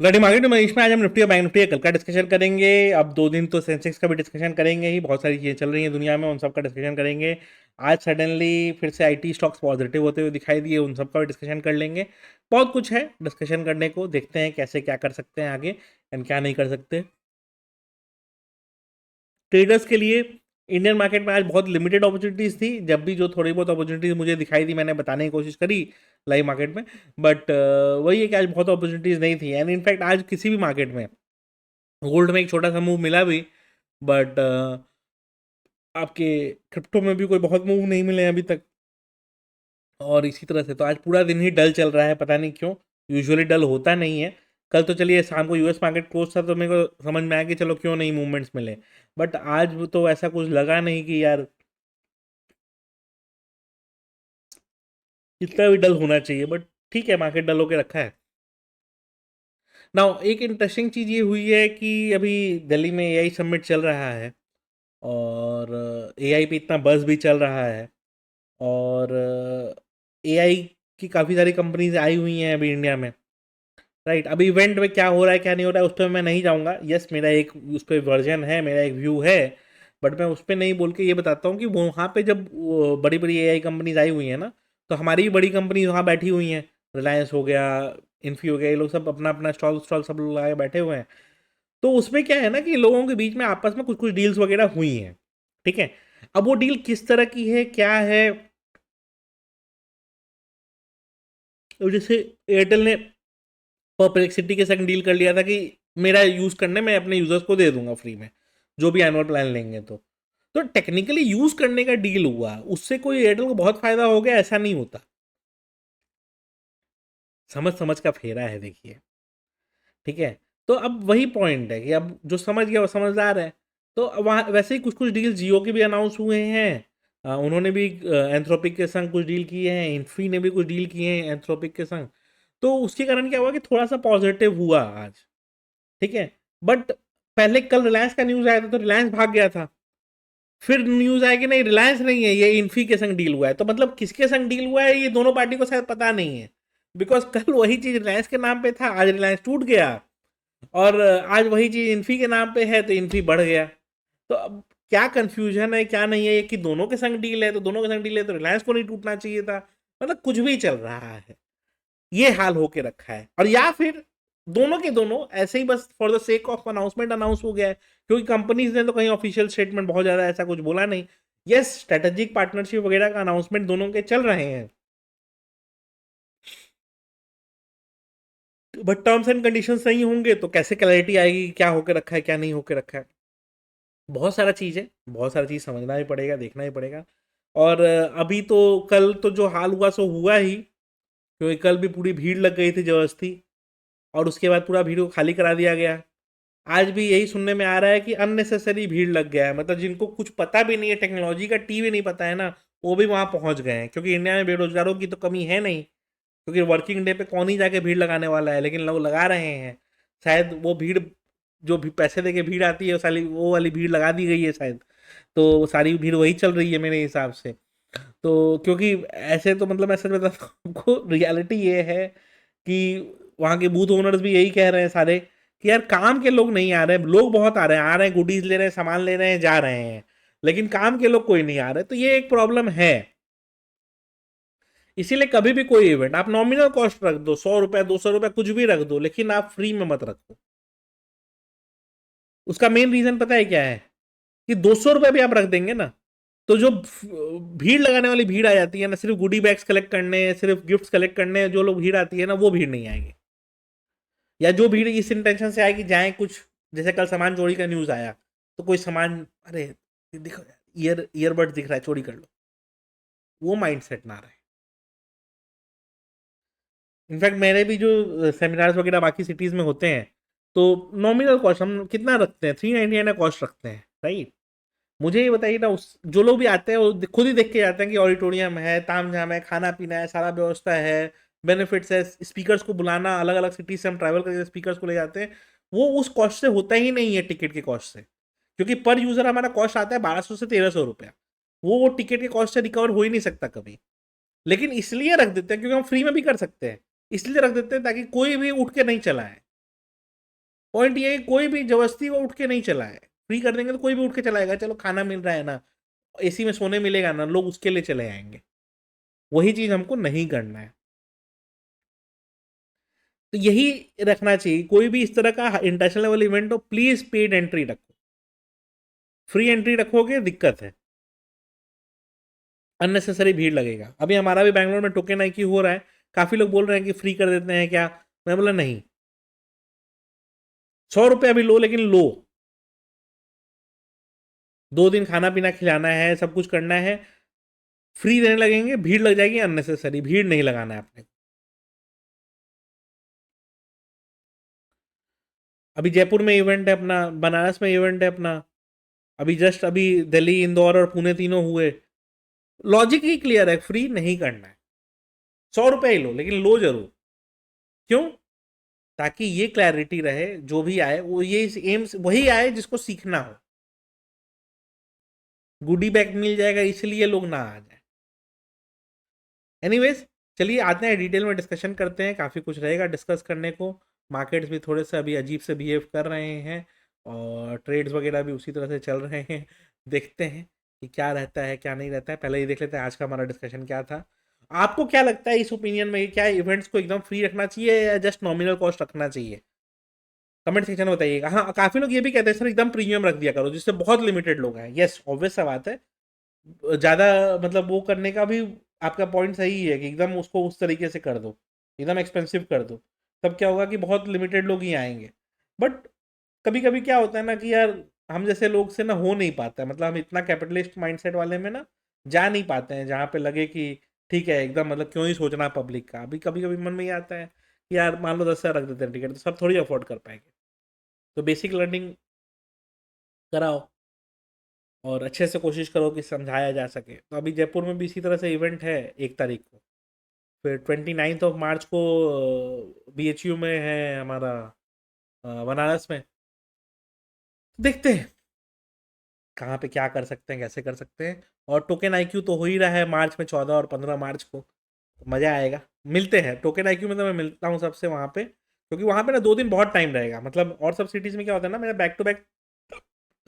लड़ी मार्केट में इसमें आज हम निफ्टी और बैंक निफ्टी कल का डिस्कशन करेंगे। अब 2 दिन तो सेंसेक्स का भी डिस्कशन करेंगे ही, बहुत सारी चीज़ें चल रही हैं दुनिया में, उन सब का डिस्कशन करेंगे। आज सडनली फिर से आईटी स्टॉक्स पॉजिटिव होते हुए दिखाई दिए, उन सब का भी डिस्कशन कर लेंगे। बहुत कुछ है डिस्कशन करने को, देखते हैं कैसे क्या कर सकते हैं आगे एंड क्या नहीं कर सकते। ट्रेडर्स के लिए इंडियन मार्केट में आज बहुत लिमिटेड अपॉर्चुनिटीज़ थी। जब भी जो थोड़ी बहुत अपॉर्चुनिटीज़ मुझे दिखाई दी मैंने बताने की कोशिश करी लाइव मार्केट में, बट वही है कि आज बहुत अपॉर्चुनिटीज़ नहीं थी। एंड इनफैक्ट आज किसी भी मार्केट में गोल्ड में एक छोटा सा मूव मिला भी, बट आपके क्रिप्टो में भी कोई बहुत मूव नहीं मिले अभी तक। और इसी तरह से तो आज पूरा दिन ही डल चल रहा है, पता नहीं क्यों। यूजुअली डल होता नहीं है। कल तो चलिए शाम को यूएस मार्केट क्लोज था तो मेरे को समझ में आया कि चलो क्यों नहीं मूवमेंट्स मिले, बट आज तो ऐसा कुछ लगा नहीं कि यार इतना भी डल होना चाहिए, बट ठीक है मार्केट डल होके रखा है। नाउ एक इंटरेस्टिंग चीज़ ये हुई है कि अभी दिल्ली में एआई समिट चल रहा है, और एआई पे इतना बज़ भी चल रहा है, और एआई की काफ़ी सारी कंपनीज आई हुई हैं अभी इंडिया में। राइट, अभी इवेंट में क्या हो रहा है क्या नहीं हो रहा है उस पर मैं नहीं जाऊँगा। यस, मेरा एक उस पर वर्जन है, मेरा एक व्यू है, बट मैं उस पर नहीं बोल के ये बताता हूँ कि वो वहाँ पे जब बड़ी बड़ी एआई कंपनीज आई हुई हैं ना, तो हमारी भी बड़ी कंपनीज वहाँ बैठी हुई हैं। रिलायंस हो गया, इन्फी हो गया, ये लोग सब अपना अपना स्टॉल स्टॉल सब लोग लगा के बैठे हुए हैं। तो उसमें क्या है ना कि लोगों के बीच में आपस में कुछ कुछ डील्स वगैरह हुई हैं। ठीक है, अब वो डील किस तरह की है क्या है, तो जैसे एयरटेल ने परप्लेक्सिटी के संग डील कर लिया था कि मेरा यूज़ करने मैं अपने यूज़र्स को दे दूंगा फ्री में, जो भी एनुअल प्लान लेंगे। तो टेक्निकली यूज़ करने का डील हुआ, उससे कोई एयरटेल को बहुत फ़ायदा हो गया ऐसा नहीं होता। समझ समझ का फेरा है देखिए। ठीक है, तो अब वही पॉइंट है कि अब जो समझ गया वो समझदार है। तो वहाँ वैसे ही कुछ कुछ डील जियो के भी अनाउंस हुए हैं। उन्होंने भी एंथ्रोपिक के संग कुछ डील किए हैं, इन्फी ने भी कुछ डील किए हैं एंथ्रोपिक के संग। तो उसके कारण क्या हुआ कि थोड़ा सा पॉजिटिव हुआ आज। ठीक है, बट पहले कल रिलायंस का न्यूज़ आया था तो रिलायंस भाग गया था। फिर न्यूज़ आया कि नहीं रिलायंस नहीं है, ये इन्फी के संग डील हुआ है। तो मतलब किसके संग डील हुआ है ये दोनों पार्टी को शायद पता नहीं है, बिकॉज कल वही चीज़ रिलायंस के नाम पे था, आज रिलायंस टूट गया। और आज वही चीज़ इन्फी के नाम पे है तो इन्फी बढ़ गया। तो अब क्या कंफ्यूजन है क्या नहीं है कि दोनों के संग डील है, तो दोनों के संग डील है तो रिलायंस को नहीं टूटना चाहिए था। मतलब कुछ भी चल रहा है, ये हाल होके रखा है। और या फिर दोनों के दोनों ऐसे ही बस for the sake of announcement announce हो गया है, क्योंकि कंपनीज ने तो कहीं ऑफिशियल स्टेटमेंट बहुत ज़्यादा ऐसा कुछ बोला नहीं। यस, स्ट्रेटेजिक पार्टनरशिप वगैरह का अनाउंसमेंट दोनों के चल रहे हैं, बट टर्म्स एंड कंडीशन सही होंगे तो कैसे क्लैरिटी आएगी क्या होकर रखा है क्या नहीं होकर रखा है। बहुत सारा चीज़ है, बहुत सारा चीज़ समझना भी पड़ेगा, देखना भी पड़ेगा। और अभी तो कल तो जो हाल हुआ सो हुआ ही, क्योंकि कल भी पूरी भीड़ लग गई थी जबरदस्ती, और उसके बाद पूरा भीड़ को खाली करा दिया गया। आज भी यही सुनने में आ रहा है कि अननेसेसरी भीड़ लग गया है, मतलब जिनको कुछ पता भी नहीं है, टेक्नोलॉजी का टी भी नहीं पता है ना, वो भी वहाँ पहुँच गए हैं। क्योंकि इंडिया में बेरोजगारों की तो कमी है नहीं, क्योंकि वर्किंग डे पे कौन ही जाके भीड़ लगाने वाला है, लेकिन लोग लगा रहे हैं। शायद वो भीड़ जो भी पैसे दे के भीड़ आती है वो वाली भीड़ लगा दी गई है शायद। तो वो सारी भीड़ वही चल रही है मेरे हिसाब से। तो क्योंकि ऐसे तो मतलब मैं सच बताता हूँ आपको, रियलिटी ये है कि वहाँ के बूथ ओनर्स भी यही कह रहे हैं सारे कि यार काम के लोग नहीं आ रहे हैं। लोग बहुत आ रहे हैं गुडीज ले रहे हैं, सामान ले रहे हैं, जा रहे हैं, लेकिन काम के लोग कोई नहीं आ रहे। तो ये एक प्रॉब्लम है। इसीलिए कभी भी कोई इवेंट आप नॉमिनल कॉस्ट रख दो, 100 रुपए 200 रुपए कुछ भी रख दो, लेकिन आप फ्री में मत रखो। उसका मेन रीजन पता है क्या है कि 200 रुपए भी आप रख देंगे ना, तो जो भीड़ लगाने वाली भीड़ आ जाती है ना, सिर्फ गुडी बैग्स कलेक्ट करने, सिर्फ गिफ्ट्स कलेक्ट करने जो लोग भीड़ आती है ना, वो भीड़ नहीं आएगी। या जो भीड़ इस इंटेंशन से आएगी जाए कुछ, जैसे कल सामान चोरी का न्यूज आया, तो कोई सामान, अरे देखो ईयरबड दिख रहा है चोरी कर लो, वो माइंड सेट ना रहे। इनफैक्ट मेरे भी जो सेमिनार्स वगैरह बाकी सिटीज़ में होते हैं, तो नॉमिनल कॉस्ट हम कितना रखते हैं, 399 कॉस्ट रखते हैं, राइट। मुझे ये बताइए ना, उस जो लोग भी आते हैं वो खुद ही देख के जाते हैं कि ऑडिटोरियम है, ताम झाम है, खाना पीना है, सारा व्यवस्था है, बेनिफिट्स है, स्पीकर्स को बुलाना, अलग अलग सिटीज से हम ट्रैवल करके स्पीकर्स को ले जाते हैं। वो उस कॉस्ट से होता ही नहीं है टिकट के कॉस्ट से, क्योंकि पर यूज़र हमारा कॉस्ट आता है 1200 से 1300 रुपया। वो टिकट के कॉस्ट से रिकवर हो ही नहीं सकता कभी। लेकिन इसलिए रख देते हैं क्योंकि हम फ्री में भी कर सकते हैं, इसलिए रख देते हैं ताकि कोई भी उठ के नहीं चला है। पॉइंट ये है कि कोई भी जबरदस्ती वो उठ के नहीं चला है, फ्री कर देंगे तो कोई भी उठ के चलाएगा, चलो खाना मिल रहा है ना, एसी में सोने मिलेगा ना, लोग उसके लिए चले आएंगे। वही चीज हमको नहीं करना है। तो यही रखना चाहिए, कोई भी इस तरह का इंटरनेशनल लेवल इवेंट हो प्लीज पेड एंट्री रखो, फ्री एंट्री रखोगे दिक्कत है, अननेसेसरी भीड़ लगेगा। अभी हमारा भी बैंगलोर में टोकन आई हो रहा है, काफी लोग बोल रहे हैं कि फ्री कर देते हैं क्या, मैं बोला नहीं, 100 रुपये अभी लो, लेकिन लो, 2 दिन खाना पीना खिलाना है, सब कुछ करना है, फ्री देने लगेंगे भीड़ लग जाएगी, अननेसेसरी भीड़ नहीं लगाना है अपने। अभी जयपुर में इवेंट है अपना, बनारस में इवेंट है अपना, अभी जस्ट अभी दिल्ली इंदौर और पुणे तीनों हुए। लॉजिक ही क्लियर है, फ्री नहीं करना है, 100 रुपये ही लो, लेकिन लो जरूर। क्यों? ताकि ये क्लैरिटी रहे, जो भी आए वो ये एम वही आए जिसको सीखना हो, गुडी बैग मिल जाएगा इसलिए लोग ना आ जाए। एनीवेज, चलिए आते हैं डिटेल में डिस्कशन करते हैं, काफ़ी कुछ रहेगा डिस्कस करने को। मार्केट्स भी थोड़े से अभी अजीब से बिहेव कर रहे हैं, और ट्रेड्स वगैरह भी उसी तरह से चल रहे हैं। देखते हैं कि क्या रहता है क्या नहीं रहता है। पहले ये देख लेते हैं आज का हमारा डिस्कशन क्या था। आपको क्या लगता है इस ओपिनियन में, क्या इवेंट्स को एकदम फ्री रखना चाहिए या जस्ट नॉमिनल कॉस्ट रखना चाहिए? कमेंट सेक्शन में बताइएगा। हाँ, काफ़ी लोग ये भी कहते हैं सर एकदम प्रीमियम रख दिया करो जिससे बहुत लिमिटेड लोग हैं। यस, ऑब्वियस सा बात है, ज़्यादा मतलब वो करने का भी आपका पॉइंट सही है कि एकदम उसको उस तरीके से कर दो, एकदम एक्सपेंसिव कर दो, तब क्या होगा कि बहुत लिमिटेड लोग ही आएंगे। बट कभी कभी क्या होता है ना कि यार हम जैसे लोग से ना हो नहीं पाता है, मतलब हम इतना कैपिटलिस्ट माइंडसेट वाले में ना जा नहीं पाते हैं जहाँ पे लगे कि ठीक है एकदम, मतलब क्यों ही सोचना पब्लिक का। अभी कभी कभी मन में ये आता है कि यार मान लो 10,000 रख देते हैं टिकट, तो सब थोड़ी अफोर्ड कर पाएंगे। तो बेसिक लर्निंग कराओ और अच्छे से कोशिश करो कि समझाया जा सके। तो अभी जयपुर में भी इसी तरह से इवेंट है 1 तारीख को, फिर 29 मार्च को BHU में है हमारा, बनारस में। देखते हैं कहाँ पे क्या कर सकते हैं, कैसे कर सकते हैं। और टोकन IQ तो हो ही रहा है मार्च में, 14 और 15 मार्च को, तो मज़ा आएगा। मिलते हैं टोकन IQ में, तो मैं मिलता हूँ सबसे वहाँ पे, क्योंकि वहाँ पे ना 2 दिन बहुत टाइम रहेगा। मतलब और सब सिटीज़ में क्या होता है ना, मेरा बैक टू बैक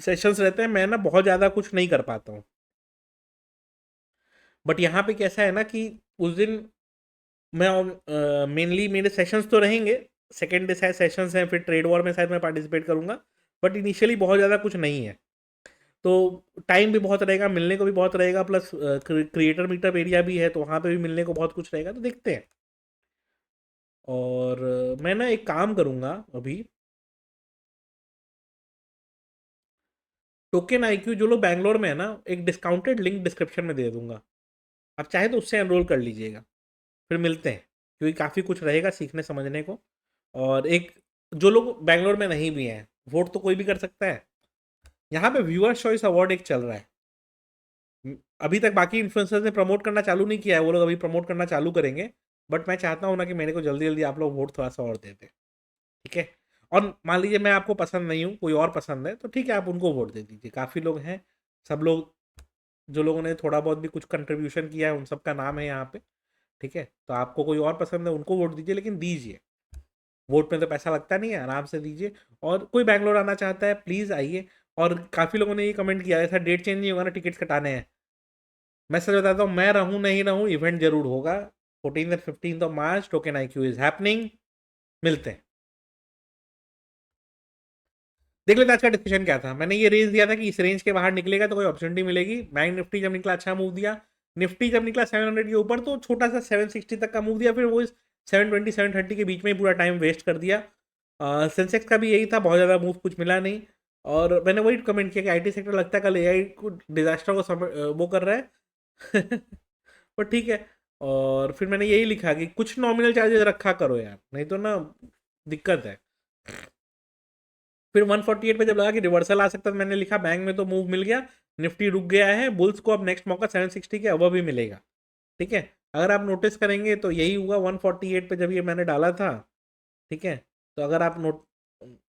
सेशंस रहते हैं, मैं ना बहुत ज़्यादा कुछ नहीं कर पाता हूँ। बट यहाँ पे कैसा है ना कि उस दिन मैं मेनली मेरे सेशंस तो रहेंगे, सेकेंड डे शायद सेशंस हैं, फिर ट्रेड वॉर में शायद मैं पार्टिसिपेट करूँगा, बट इनिशियली बहुत ज़्यादा कुछ नहीं है। तो टाइम भी बहुत रहेगा, मिलने को भी बहुत रहेगा, प्लस क्रिएटर मीटअप एरिया भी है, तो वहाँ पे भी मिलने को बहुत कुछ रहेगा, तो देखते हैं। और मैं ना एक काम करूँगा अभी, टोकन IQ जो लोग बैंगलोर में है ना, एक डिस्काउंटेड लिंक डिस्क्रिप्शन में दे दूंगा, आप चाहे तो उससे एनरोल कर लीजिएगा। फिर मिलते हैं, क्योंकि काफ़ी कुछ रहेगा सीखने समझने को। और एक, जो लोग बैंगलोर में नहीं भी हैं, वोट तो कोई भी कर सकता है। यहाँ पे व्यूअर चॉइस अवार्ड एक चल रहा है, अभी तक बाकी इन्फ्लुएंसर्स ने प्रमोट करना चालू नहीं किया है, वो लोग अभी प्रमोट करना चालू करेंगे। बट मैं चाहता हूँ ना कि मेरे को जल्दी जल्दी आप लोग वोट थोड़ा सा और दे दें, ठीक है? और मान लीजिए मैं आपको पसंद नहीं हूँ, कोई और पसंद है, तो ठीक है आप उनको वोट दे दीजिए। काफ़ी लोग हैं, सब लोग जो लोगों ने थोड़ा बहुत भी कुछ कंट्रीब्यूशन किया है उन सब का नाम है यहाँ पे, ठीक है? तो आपको कोई और पसंद है उनको वोट दीजिए, लेकिन दीजिए, वोट में तो पैसा लगता नहीं है, आराम से दीजिए। और कोई बैंगलोर आना चाहता है प्लीज़ आइए। और काफ़ी लोगों ने ये कमेंट किया है सर डेट चेंज नहीं होगा ना, टिकट्स कटाने हैं। मैं सच बताता हूँ, मैं रहूँ नहीं रहूँ इवेंट जरूर होगा। 14 और 15 मार्च टोकन IQ इज हैपनिंग। मिलते हैं, देख लेते हैं आज का डिस्कशन क्या था। मैंने ये रेंज दिया था कि इस रेंज के बाहर निकलेगा तो कोई अपॉर्चुनिटी मिलेगी। बैंक निफ्टी जब निकला अच्छा मूव दिया, निफ्टी जब निकला 700 के ऊपर तो छोटा सा 760 तक का मूव दिया, फिर वो इस 720 730 के बीच में ही पूरा टाइम वेस्ट कर दिया। सेंसेक्स का भी यही था, बहुत ज़्यादा मूव कुछ मिला नहीं। और मैंने वही कमेंट किया कि IT सेक्टर लगता है कल AI को डिजास्टर को वो कर रहा है। पर ठीक है। और फिर मैंने यही लिखा कि कुछ नॉमिनल चार्जेस रखा करो यार, नहीं तो ना दिक्कत है। फिर 148 पे जब लगा कि रिवर्सल आ सकता है, तो मैंने लिखा बैंक में तो मूव मिल गया, निफ्टी रुक गया है, बुल्स को अब नेक्स्ट मौका 760 के अब भी मिलेगा, ठीक है? अगर आप नोटिस करेंगे तो यही हुआ 148 पे जब ये मैंने डाला था, ठीक है? तो अगर आप नोट,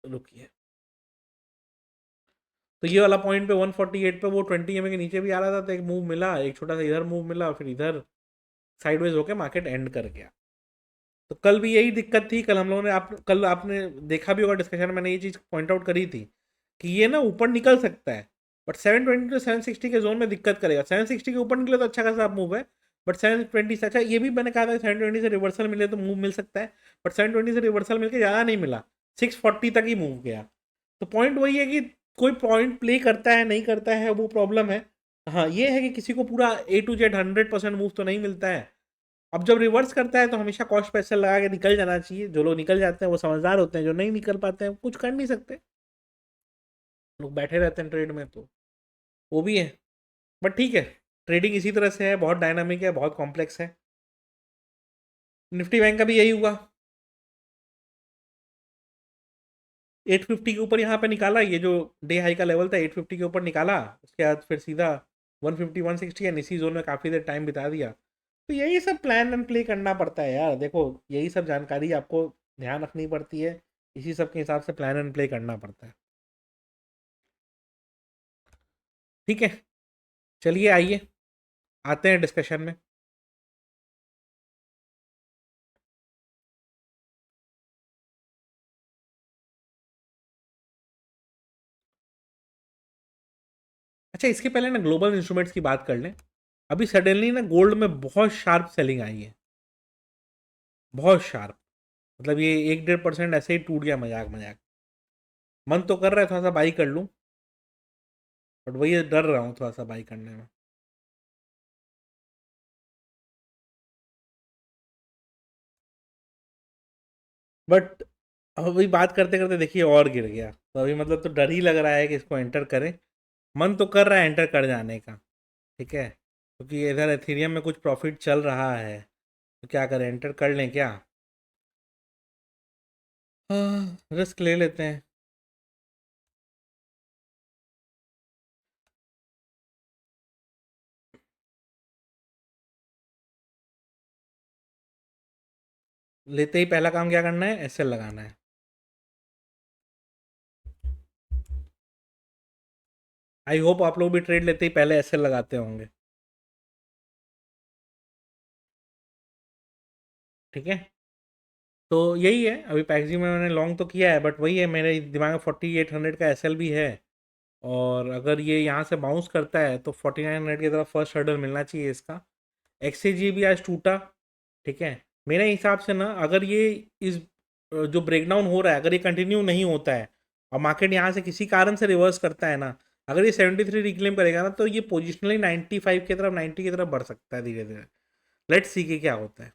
रुकिए, तो ये वाला पॉइंट पे 148 पे वो 20 EMA के नीचे भी आ रहा था, तो एक मूव मिला, एक छोटा सा इधर मूव मिला, फिर इधर साइडवेज होकर मार्केट एंड कर गया। तो कल भी यही दिक्कत थी, कल हम लोगों ने कल आपने देखा भी होगा डिस्कशन में, मैंने ये चीज़ पॉइंट आउट करी थी कि ये ना ऊपर निकल सकता है, बट 720 टू 760 के जोन में दिक्कत करेगा। 760 के ऊपर निकले तो अच्छा खासा मूव है, बट 720 से अच्छा, ये भी मैंने कहा था 720 से रिवर्सल मिले तो मूव मिल सकता है, बट 720 से रिवर्सल मिलकर ज़्यादा नहीं मिला, 640 तक ही मूव गया। तो पॉइंट वही है कि कोई पॉइंट प्ले करता है नहीं करता है वो प्रॉब्लम है। हाँ ये है कि किसी को पूरा ए टू जेड 100% मूव तो नहीं मिलता है। अब जब रिवर्स करता है तो हमेशा कॉस्ट पैसे लगा के निकल जाना चाहिए। जो लोग निकल जाते हैं वो समझदार होते हैं, जो नहीं निकल पाते हैं कुछ कर नहीं सकते, लोग बैठे रहते हैं ट्रेड में, तो वो भी है। बट ठीक है, ट्रेडिंग इसी तरह से है, बहुत डायनामिक है, बहुत कॉम्प्लेक्स है। निफ्टी बैंक का भी यही हुआ, 850 के ऊपर यहाँ पे निकाला, ये जो डे हाई का लेवल था 850 के ऊपर निकाला, उसके बाद फिर सीधा 150 160 एंड इसी जोन में काफ़ी देर टाइम बिता दिया। तो यही सब प्लान एंड प्ले करना पड़ता है यार, देखो यही सब जानकारी आपको ध्यान रखनी पड़ती है, इसी सब के हिसाब से प्लान एंड प्ले करना पड़ता है। ठीक है, चलिए आइए आते हैं डिस्कशन में। अच्छा, इसके पहले ना ग्लोबल इंस्ट्रूमेंट्स की बात कर लें। अभी सडनली ना गोल्ड में बहुत शार्प सेलिंग आई है, बहुत शार्प, मतलब ये 1-1.5% ऐसे ही टूट गया मजाक मजाक। मन तो कर रहा है थोड़ा सा बाई कर लूँ, बट वही डर रहा हूँ थोड़ा सा बाई करने में। बट अभी बात करते करते देखिए और गिर गया, तो अभी मतलब तो डर ही लग रहा है कि इसको एंटर करें। मन तो कर रहा है एंटर कर जाने का, ठीक है, क्योंकि इधर एथीरियम में कुछ प्रॉफिट चल रहा है, तो क्या करें, एंटर कर लें क्या? हाँ, रिस्क ले लेते हैं। लेते ही पहला काम क्या करना है, एसएल लगाना है। आई होप आप लोग भी ट्रेड लेते ही पहले एसएल लगाते होंगे। ठीक है, तो यही है, अभी पैक्सी में मैंने लॉन्ग तो किया है, बट वही है मेरे दिमाग में 4800 का एसएल भी है। और अगर ये यहाँ से बाउंस करता है तो 4900 की तरफ फर्स्ट हर्डल मिलना चाहिए इसका। एक्सएजी भी आज टूटा, ठीक है। मेरे हिसाब से ना अगर ये इस जो ब्रेकडाउन हो रहा है अगर ये कंटिन्यू नहीं होता है और मार्केट यहाँ से किसी कारण से रिवर्स करता है ना, अगर ये 73 रिक्लेम करेगा ना, तो ये पोजिशनली 95 की तरफ 90 की तरफ बढ़ सकता है धीरे धीरे। लेट्स सी के क्या होता है,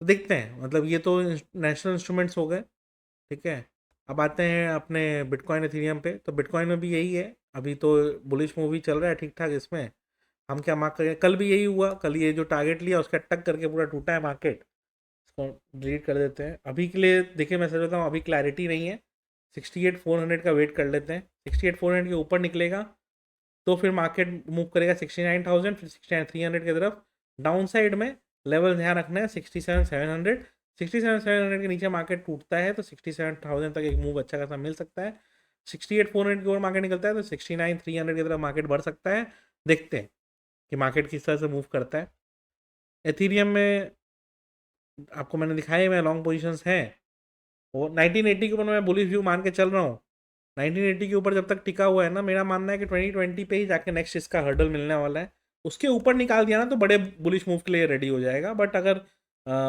तो देखते हैं। मतलब ये तो नेशनल इंस्ट्रूमेंट्स हो गए, ठीक है। अब आते हैं अपने बिटकॉइन एथीरियम पे। तो बिटकॉइन में भी यही है, अभी तो बुलिश मूवी चल रहा है ठीक ठाक इसमें। हम क्या मार्क करें, कल भी यही हुआ, कल ये जो टारगेट लिया उसका टक करके पूरा टूटा है मार्केट। इसको डिलीट कर देते हैं अभी के लिए। देखिए मैं सच बताऊँ, अभी क्लैरिटी नहीं है। 68,400 का वेट कर लेते हैं, 68,400 के ऊपर निकलेगा तो फिर मार्केट मूव करेगा 69,000, फिर 69,300 की तरफ। डाउन साइड में लेवल ध्यान रखना है 67,700। 67,700 के नीचे मार्केट टूटता है तो 67,000 तक एक मूव अच्छा खासा मिल सकता है। 68,400 की ओर मार्केट निकलता है तो 69,300 की तरफ मार्केट बढ़ सकता है। देखते हैं कि मार्केट किस तरह से मूव करता है। एथीरियम में आपको मैंने दिखाया मैं लॉन्ग पोजीशंस हैं, वो 1980 के ऊपर मैं बुलिश व्यू मान के चल रहा हूँ। 1980 के ऊपर जब तक टिका हुआ है ना, मेरा मानना है कि 2020 पे ही जाके नेक्स्ट इसका हर्डल मिलने वाला है। उसके ऊपर निकाल दिया ना तो बड़े बुलिश मूव के लिए रेडी हो जाएगा। बट अगर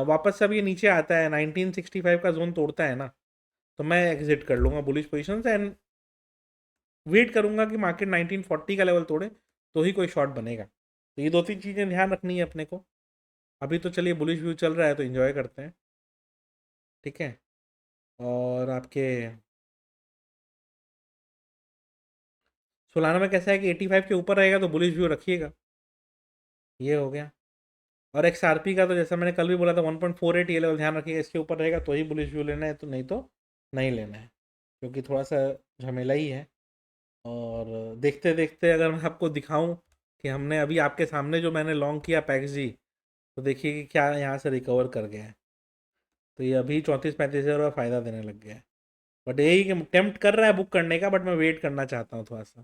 वापस से अब ये नीचे आता है 1965 का जोन तोड़ता है ना, तो मैं एग्जिट कर लूँगा बुलिश पोजिशन से एंड वेट करूँगा कि मार्केट 1940 का लेवल तोड़े तो ही कोई शॉट बनेगा। तो ये दो तीन चीज़ें ध्यान रखनी है अपने को। अभी तो चलिए बुलिश व्यू चल रहा है तो इन्जॉय करते हैं, ठीक है। और आपके सोलाना में कैसा है कि 85 के ऊपर रहेगा तो बुलिश व्यू रखिएगा, ये हो गया। और XRP का तो जैसा मैंने कल भी बोला था 1.48 ये लेवल ध्यान रखिएगा, इसके ऊपर रहेगा तो ही बुलिश व्यू लेना है, तो नहीं तो नहीं लेना है, क्योंकि थोड़ा सा झमेला ही है। और देखते देखते अगर मैं आपको दिखाऊं कि हमने अभी आपके सामने जो मैंने लॉन्ग किया पैक्स जी, तो देखिए कि क्या यहाँ से रिकवर कर गया है। तो ये अभी 34-35 हज़ार का फ़ायदा देने लग गया है। बट यही कि टेम्प्ट कर रहा है बुक करने का, बट मैं वेट करना चाहता हूँ थोड़ा सा,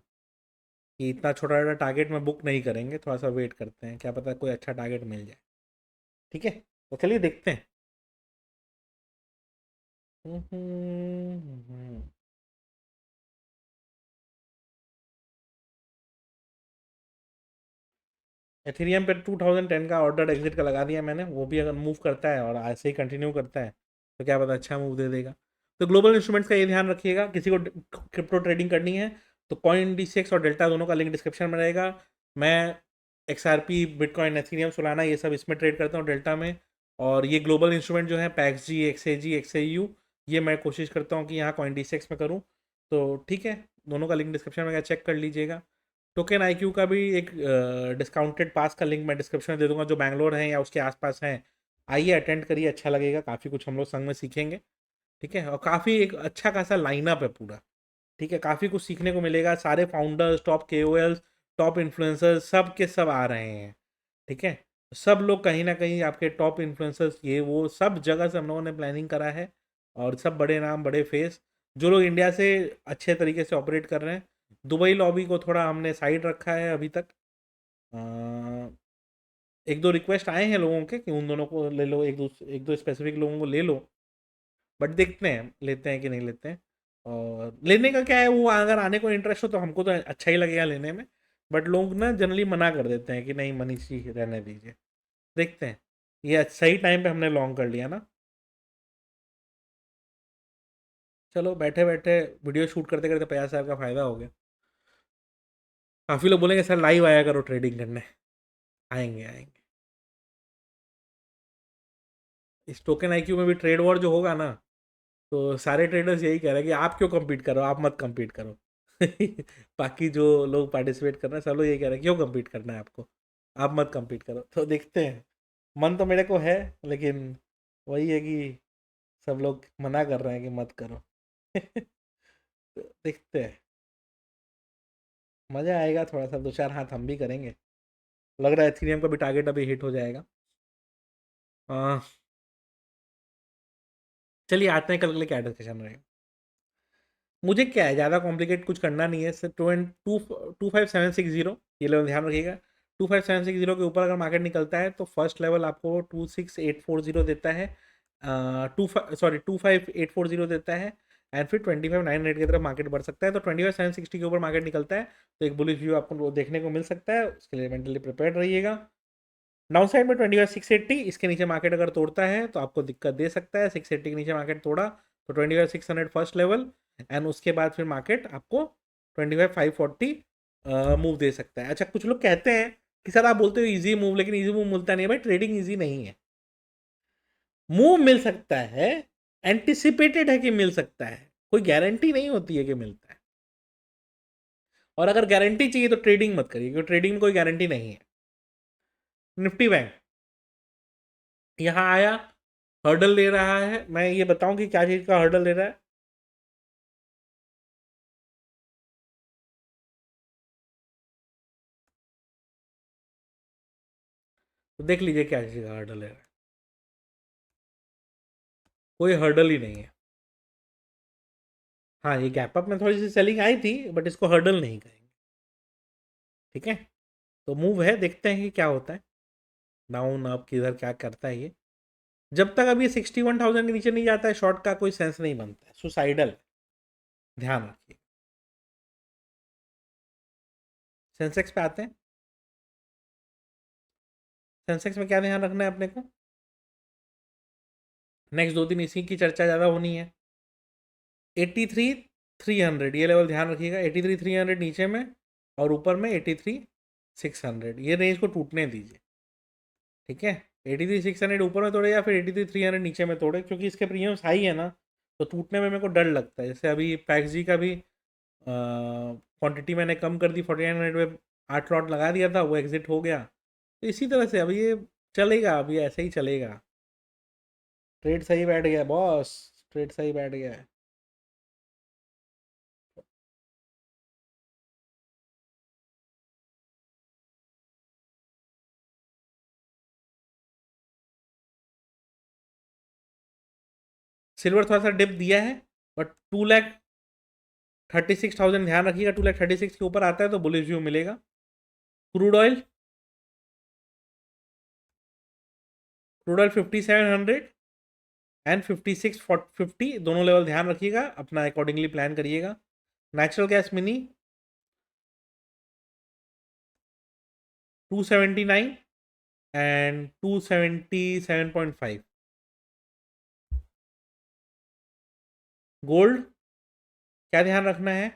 कि इतना छोटा छोटा टारगेट में बुक नहीं करेंगे, थोड़ा सा वेट करते हैं, क्या पता कोई अच्छा टारगेट मिल जाए। ठीक है, तो चलिए देखते हैं। एथेरियम पे 2010 का ऑर्डर एग्जिट का लगा दिया मैंने, वो भी अगर मूव करता है और ऐसे ही कंटिन्यू करता है तो क्या पता अच्छा मूव दे देगा। तो ग्लोबल इंस्ट्रूमेंट्स का ये ध्यान रखिएगा, किसी को क्रिप्टो ट्रेडिंग करनी है तो कॉइन डी और डेल्टा दोनों का लिंक डिस्क्रिप्शन में रहेगा। मैं XRP, बिटकॉइन, एथेरियम, सोलाना ये सब इसमें ट्रेड करता हूँ डेल्टा में। और ये ग्लोबल इंस्ट्रूमेंट जो है पैक्स जी, XAG, XAU, ये मैं कोशिश करता हूँ कि यहाँ कॉइन डी में करूँ। तो ठीक है, दोनों का लिंक डिस्क्रिप्शन में चेक कर लीजिएगा। टोकन IQ का भी एक डिस्काउंटेड पास का लिंक मैं डिस्क्रिप्शन में दे दूंगा, जो बैंगलोर हैं या उसके आसपास हैं आइए अटेंड करिए, अच्छा लगेगा, काफ़ी कुछ हम लोग संग में सीखेंगे। ठीक है, और काफ़ी एक अच्छा खासा लाइनअप है पूरा। ठीक है, काफ़ी कुछ सीखने को मिलेगा, सारे founders, top KOLs, top influencers सब के सब आ रहे हैं। ठीक है, सब लोग कहीं ना कहीं आपके टॉप इन्फ्लुएंसर्स, ये वो सब जगह से हम लोगों ने प्लानिंग करा है। और सब बड़े नाम, बड़े फेस, जो लोग इंडिया से अच्छे तरीके से ऑपरेट कर रहे हैं। दुबई लॉबी को थोड़ा हमने साइड रखा है अभी तक। एक दो रिक्वेस्ट आए हैं लोगों के कि उन दोनों को ले लो, एक दो स्पेसिफिक लोगों को ले लो, बट देखते हैं लेते हैं कि नहीं लेते हैं। और लेने का क्या है, वो अगर आने को इंटरेस्ट हो तो हमको तो अच्छा ही लगेगा लेने में, बट लोग ना जनरली मना कर देते हैं कि नहीं मनीष जी रहने दीजिए। देखते हैं, ये सही टाइम पे हमने लॉन्ग कर लिया ना। चलो बैठे बैठे वीडियो शूट करते करते 50,000 का फायदा हो गया। काफ़ी लोग बोलेंगे सर लाइव आया करो ट्रेडिंग करने। आएंगे आएंगे। इस टोकन IQ में भी ट्रेड वॉर जो होगा ना, तो सारे ट्रेडर्स यही कह रहे हैं कि आप क्यों compete करो, आप मत compete करो। बाकी जो लोग पार्टिसिपेट कर रहे हैं सब लोग यही कह रहे हैं क्यों compete करना है आपको, आप मत compete करो। तो देखते हैं, मन तो मेरे को है, लेकिन वही है कि सब लोग मना कर रहे हैं कि मत करो। तो देखते हैं, मज़ा आएगा थोड़ा सा, दो चार हाथ हम भी करेंगे। लग रहा है एथेरियम का भी टारगेट अभी हिट हो जाएगा। आ, चलिए आते हैं कल के लिए क्या डिस्कशन रहेगा। मुझे क्या है, ज़्यादा कॉम्प्लिकेट कुछ करना नहीं है, सिर्फ 25760 ये लेवल ध्यान रखिएगा। 25760 के ऊपर अगर मार्केट निकलता है तो फर्स्ट लेवल आपको 26840 देता है, 25840 देता है। एंड फिर 25,900 की तरफ मार्केट बढ़ सकता है। तो 25,760 के ऊपर मार्केट निकलता है तो एक बुलिश व्यू आपको देखने को मिल सकता है, उसके लिए मेंटली प्रिपेयर्ड रहिएगा। डाउन साइड में 25,680, इसके नीचे मार्केट अगर तोड़ता है तो आपको दिक्कत दे सकता है। 680 के नीचे मार्केट तोड़ा तो 25,600 फर्स्ट लेवल, एंड उसके बाद फिर मार्केट आपको 25,540 मूव दे सकता है। अच्छा, कुछ लोग कहते हैं कि सर आप बोलते हो इजी मूव, लेकिन इजी मूव मिलता नहीं है। भाई ट्रेडिंग इजी नहीं है, मूव मिल सकता है, एंटिसिपेटेड है कि मिल सकता है, कोई गारंटी नहीं होती है कि मिलता है। और अगर गारंटी चाहिए तो ट्रेडिंग मत करिए, क्योंकि ट्रेडिंग में कोई गारंटी नहीं है। निफ्टी बैंक यहाँ आया, हर्डल ले रहा है। मैं ये बताऊं कि क्या चीज़ का हर्डल ले रहा है। तो देख लीजिए क्या चीज़ का हर्डल ले रहा है। कोई हर्डल ही नहीं है। हाँ, ये गैप अप में थोड़ी सी सेलिंग आई थी, बट इसको हर्डल नहीं कहेंगे। ठीक है, तो मूव है, देखते हैं कि क्या होता है, डाउन अप किधर क्या करता है ये। जब तक अभी 61,000 के नीचे नहीं जाता है शॉर्ट का कोई सेंस नहीं बनता है, सुसाइडल, ध्यान रखिए। सेंसेक्स पे आते हैं। सेंसेक्स में क्या ध्यान रखना है अपने को, नेक्स्ट दो दिन इसी की चर्चा ज़्यादा होनी है। 83,300 ये लेवल ध्यान रखिएगा, 83,300 नीचे में, और ऊपर में 83,600, ये रेंज को टूटने दीजिए। ठीक है, 83,600 ऊपर में तोड़े या फिर 83,300 नीचे में तोड़े, क्योंकि इसके प्रीमियम्स हाई है ना, तो टूटने में मेरे को डर लगता है। जैसे अभी पैक्स जी का भी क्वांटिटी मैंने कम कर दी, 4900 में 8 लॉट लगा दिया था, वो एग्जिट हो गया। तो इसी तरह से अभी ये चलेगा, अभी ऐसे ही चलेगा। ट्रेड सही बैठ गया बॉस, ट्रेड सही बैठ गया है। सिल्वर थोड़ा सा डिप दिया है, बट 2,36,000 ध्यान रखिएगा, 2,36,000 के ऊपर आता है तो बुलिश व्यू मिलेगा। क्रूड ऑयल 5,700, एंड 56 50 दोनों लेवल ध्यान रखिएगा, अपना अकॉर्डिंगली प्लान करिएगा। Natural gas mini 279 and 277.5। Gold क्या ध्यान रखना है,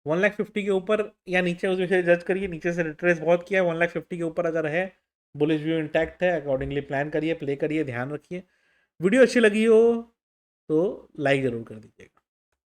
1,50,000 के ऊपर या नीचे उस विषय जज करिए, नीचे से रिट्रेस बहुत किया है, 1,50,000 के ऊपर अगर है बुलिश व्यू इंटैक्ट है, अकॉर्डिंगली प्लान करिए, प्ले करिए, ध्यान रखिए। वीडियो अच्छी लगी हो तो लाइक ज़रूर कर दीजिएगा।